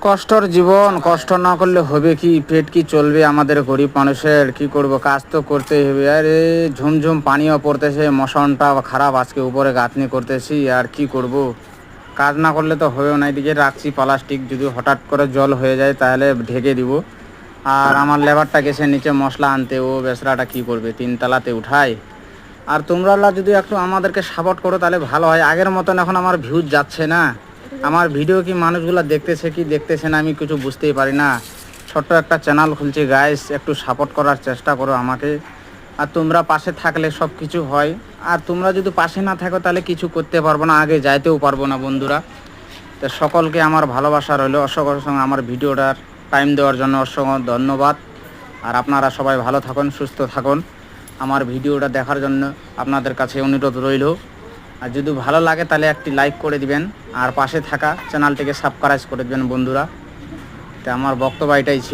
কষ্টর জীবন, কষ্ট না করলে হবে কি? পেট কি চলবে আমাদের গরিব মানুষের? কি করব, কাজ তো করতেই হবে। আরে ঝুমঝুম পানিও পড়তেছে, মশনটা খারাপ, আজকে উপরে গাঁথনি করতেছি। আর কি করব, কাজ না করলে তো হবেও না। এদিকে রাখছি প্লাস্টিক, যদি হঠাৎ করে জল হয়ে যায় তাহলে ঢেকে দিব। আর আমার লেবারটা গেছে নিচে মশলা আনতে, ও বেসরাটা কি করবে, 3 তলাতে উঠায়। আর তোমরা যদি একটু আমাদেরকে সাপোর্ট করো তাহলে ভালো হয়। আগের মতন এখন আমার ভিউজ যাচ্ছে না। আমার ভিডিও কি মানুষগুলো দেখতেছে কি দেখতেছে না আমি কিছু বুঝতেই পারি না। ছোট্ট একটা চ্যানেল খুলছি গাইস, একটু সাপোর্ট করার চেষ্টা করো আমাকে। আর তোমরা পাশে থাকলে সব কিছু হয়। আর তোমরা যদি পাশে না থাকো তাহলে কিছু করতে পারবো না, আগে যাইতেও পারবো না বন্ধুরা। তো সকলকে আমার ভালোবাসা রইল, অসংখ্য আমার ভিডিওটার টাইম দেওয়ার জন্য অসংখ্য ধন্যবাদ। আর আপনারা সবাই ভালো থাকুন, সুস্থ থাকুন। আমার ভিডিওটা দেখার জন্য আপনাদের কাছে অনুরোধ রইল। আর যদি ভালো লাগে তাহলে একটি লাইক করে দিবেন, আর পাশে থাকা চ্যানেলটিকে সাবস্ক্রাইব করে দিবেন বন্ধুরা। তো আমার বক্তব্য এটাই ছিল।